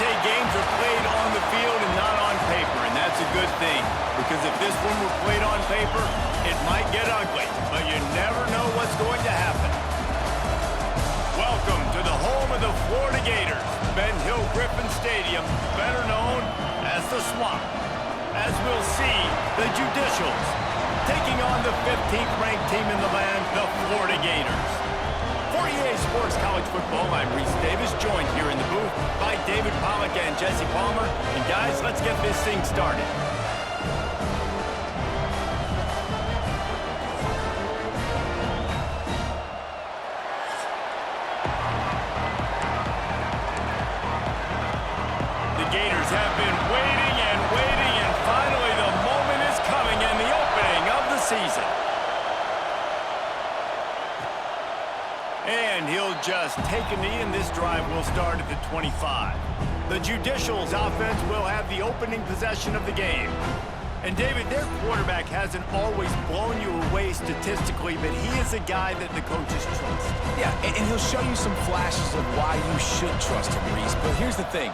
say games are played on the field and not on paper, and that's a good thing. Because if this one were played on paper, it might get ugly, but you never know what's going to happen. Welcome to the home of the Florida Gators, Ben Hill Griffin Stadium, better known as the Swamp. As we'll see, the Judicials taking on the 15th ranked team in the land, the Florida Gators. For EA Sports College Football, I'm Reese Davis, joined here in the booth by David Pollack and Jesse Palmer. And guys, let's get this thing started. The Gators have been waiting and waiting, and finally the moment is coming and the opening of the season. And he'll just take a knee, and this drive will start at the 25. The Judicials offense will have the opening possession of the game. And David, their quarterback hasn't always blown you away statistically, but he is a guy that the coaches trust. Yeah, and he'll show you some flashes of why you should trust him, Reese. But here's the thing.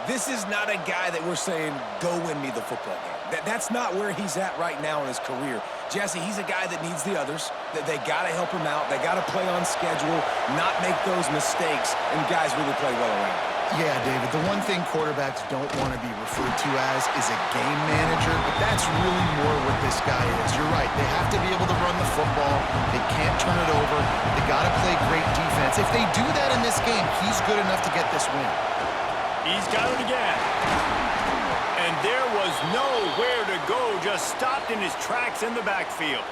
This is not a guy that we're saying, go win me the football game. That's not where he's at right now in his career. Jesse, he's a guy that needs the others. They got to help him out. They got to play on schedule, not make those mistakes, and guys really play well around. Yeah, David, the one thing quarterbacks don't want to be referred to as is a game manager, but that's really more what this guy is. You're right. They have to be able to run the football. They can't turn it over. They got to play great defense. If they do that in this game, he's good enough to get this win. He's got it again. And there was nowhere to go, just stopped in his tracks in the backfield.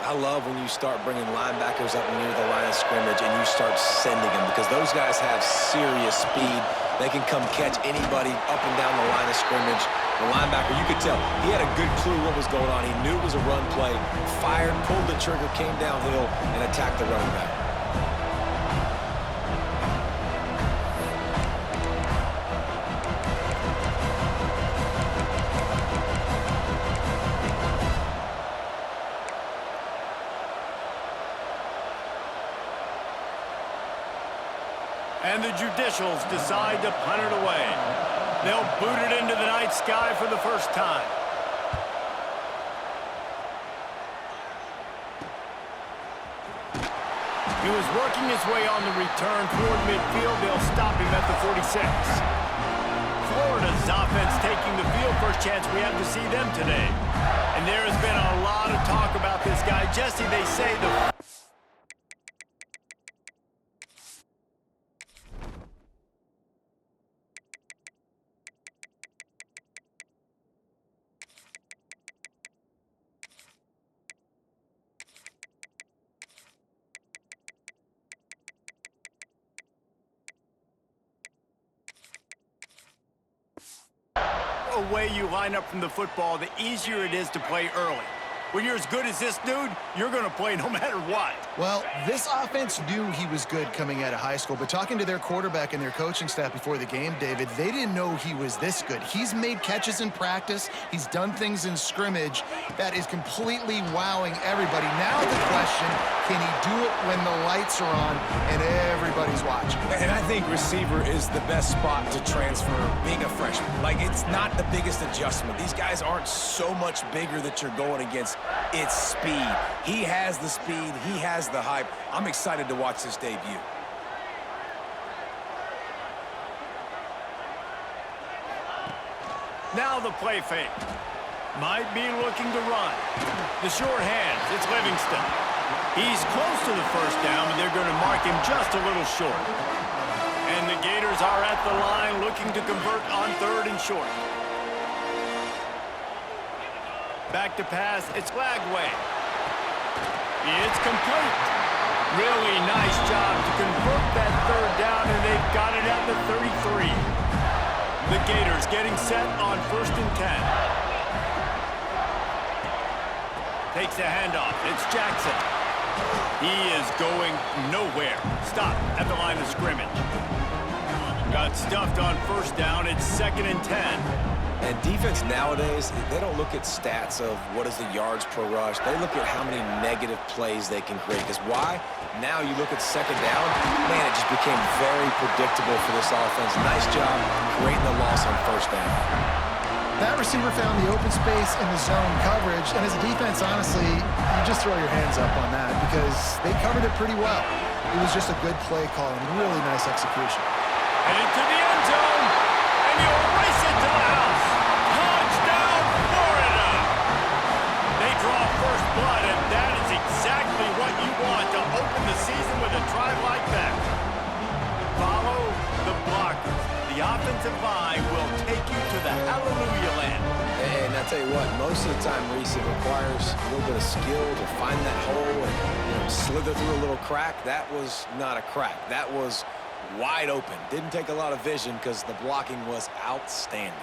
I love when you start bringing linebackers up near the line of scrimmage and you start sending them, because those guys have serious speed. They can come catch anybody up and down the line of scrimmage. The linebacker, you could tell, he had a good clue what was going on. He knew it was a run play, fired, pulled the trigger, came downhill, and attacked the running back. And the Judicials decide to punt it away. They'll boot it into the night sky for the first time. He was working his way on the return toward midfield. They'll stop him at the 46. Florida's offense taking the field. First chance we have to see them today. And there has been a lot of talk about this guy. Jesse, they say the... way you line up from the football, the easier it is to play early. When you're as good as this dude, you're going to play no matter what. Well, this offense knew he was good coming out of high school, but talking to their quarterback and their coaching staff before the game, David, they didn't know he was this good. He's made catches in practice. He's done things in scrimmage that is completely wowing everybody. Now the question, can he do it when the lights are on and everybody's watching? And I think receiver is the best spot to transfer being a freshman. Like, it's not the biggest adjustment. These guys aren't so much bigger that you're going against. It's speed. He has the speed. He has the hype. I'm excited to watch this debut. Now the play fake. Might be looking to run. The short hands. It's Livingston. He's close to the first down, but they're going to mark him just a little short. And the Gators are at the line looking to convert on 3rd and short. Back to pass, it's Lagway. It's complete. Really nice job to convert that 3rd down, and they've got it at the 33. The Gators getting set on 1st and 10. Takes the handoff, it's Jackson. He is going nowhere. Stop at the line of scrimmage. Got stuffed on 1st down, it's 2nd and 10. And defense nowadays, they don't look at stats of what is the yards per rush. They look at how many negative plays they can create. Because why? Now you look at second down, man, it just became very predictable for this offense. Nice job creating the loss on first down. That receiver found the open space in the zone coverage, and as a defense, honestly, you just throw your hands up on that because they covered it pretty well. It was just a good play call and really nice execution. And into the end zone, and you'll race it to the house. Touchdown, Florida! They draw first blood, and that is exactly what you want to open the season with a drive like that. Follow the blockers. The offensive line will take you to the hallelujah land. And I tell you what, most of the time, Reese, it requires a little bit of skill to find that hole and slither through a little crack. That was not a crack. That was wide open. Didn't take a lot of vision because the blocking was outstanding.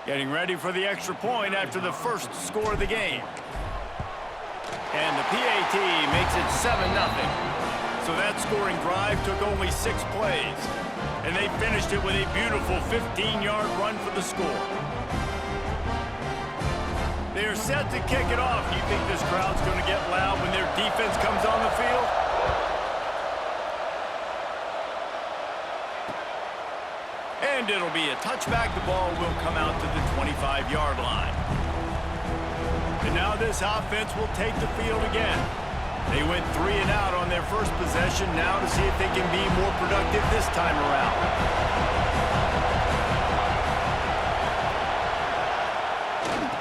Getting ready for the extra point after the first score of the game. And the PAT makes it 7-0. So that scoring drive took only 6 plays. And they finished it with a beautiful 15-yard run for the score. They're set to kick it off. Do you think this crowd's going to get loud when their defense comes on the field? And it'll be a touchback. The ball will come out to the 25-yard line. And now this offense will take the field again. They went 3 and out on their first possession. Now to see if they can be more productive this time around.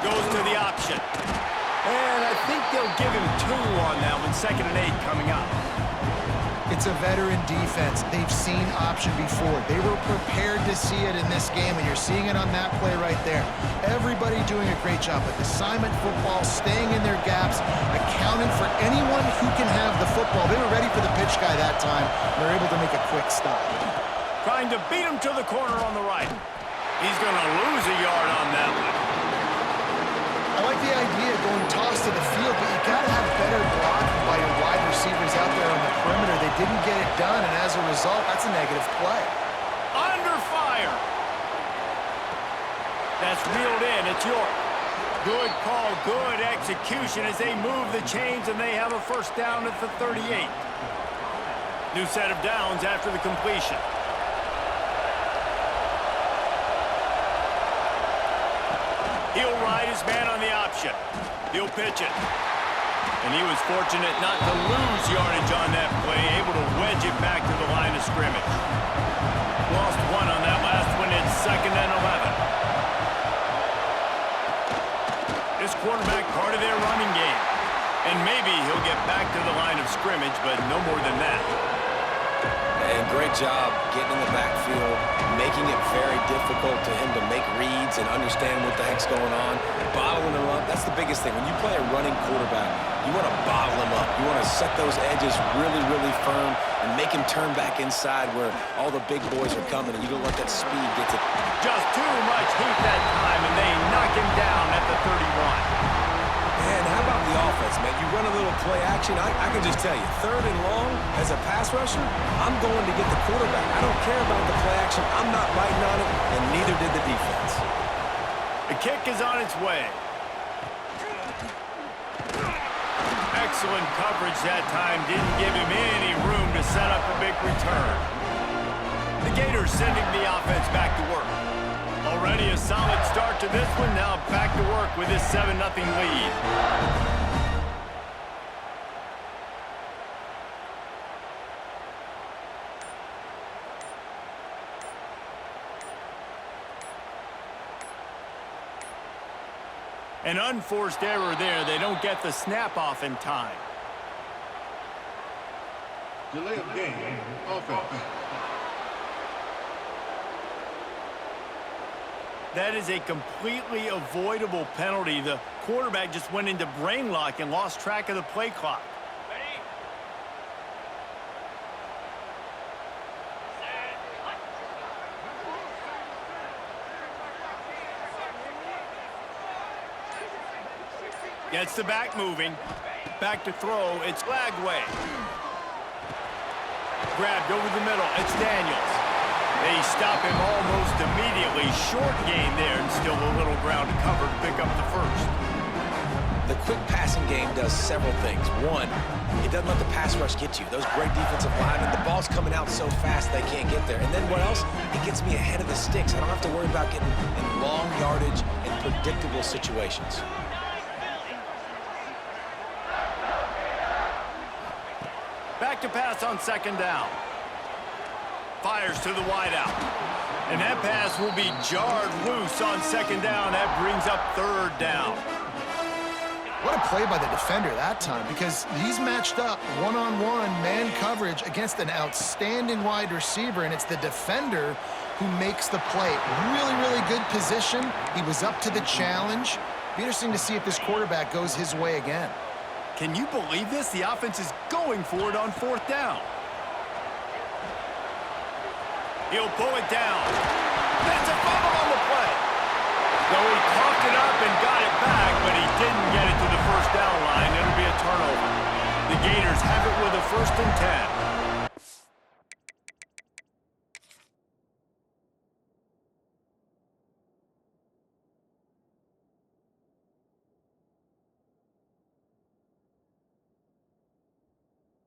Goes to the option. And I think they'll give him 2 on that one. 2nd and 8 coming up. It's a veteran defense. They've seen option before. They were prepared to see it in this game, and you're seeing it on that play right there. Everybody doing a great job with assignment football, staying in their gaps, accounting for anyone who can have the football. They were ready for the pitch guy that time. They're able to make a quick stop. Trying to beat him to the corner on the right. He's going to lose a yard on that one. I like the idea of going toss to the field, but you got to have better blocking by your wide receivers out there on the perimeter. They didn't get it done, and as a result, that's a negative play. Under fire. That's reeled in. It's York. Good call, good execution as they move the chains, and they have a first down at the 38. New set of downs after the completion. He'll ride his man on the option. He'll pitch it. And he was fortunate not to lose yardage on that play, able to wedge it back to the line of scrimmage. Lost 1 on that last one. It's 2nd and 11. This quarterback part of their running game. And maybe he'll get back to the line of scrimmage, but no more than that. And great job getting in the backfield, making it very difficult to him to make reads and understand what the heck's going on. Bottling him up, that's the biggest thing. When you play a running quarterback, you want to bottle him up. You want to set those edges really, really firm and make him turn back inside where all the big boys are coming, and you don't let that speed get to... Just too much heat that time, and they knock him down at the 31. Man, how about the offense, man? You run a little play action. I can just tell you, 3rd and long, as a pass rusher, I'm going to get the quarterback. I don't care about the play action. I'm not biting on it, and neither did the defense. The kick is on its way. Excellent coverage that time. Didn't give him any room to set up a big return. The Gators sending the offense back to work. Already a solid start to this one. Now back to work with this 7-0 lead. An unforced error there. They don't get the snap off in time. Delay of game, offense. That is a completely avoidable penalty. The quarterback just went into brain lock and lost track of the play clock. Gets the back moving. Back to throw. It's Lagway. Grabbed over the middle. It's Daniels. They stop him almost immediately. Short gain there, and still a little ground to cover to pick up the first. The quick passing game does several things. One, it doesn't let the pass rush get you. Those great defensive linemen, the ball's coming out so fast they can't get there. And then what else? It gets me ahead of the sticks. I don't have to worry about getting in long yardage and predictable situations. Back to pass on second down. Fires to the wideout. And that pass will be jarred loose on second down. That brings up third down. What a play by the defender that time, because he's matched up one-on-one man coverage against an outstanding wide receiver, and it's the defender who makes the play. Really, really good position. He was up to the challenge. Be interesting to see if this quarterback goes his way again. Can you believe this? The offense is going for it on fourth down. He'll pull it down. That's a fumble on the play. So he coughed it up and got it back, but he didn't get it to the first down line. It'll be a turnover. The Gators have it with a 1st and 10.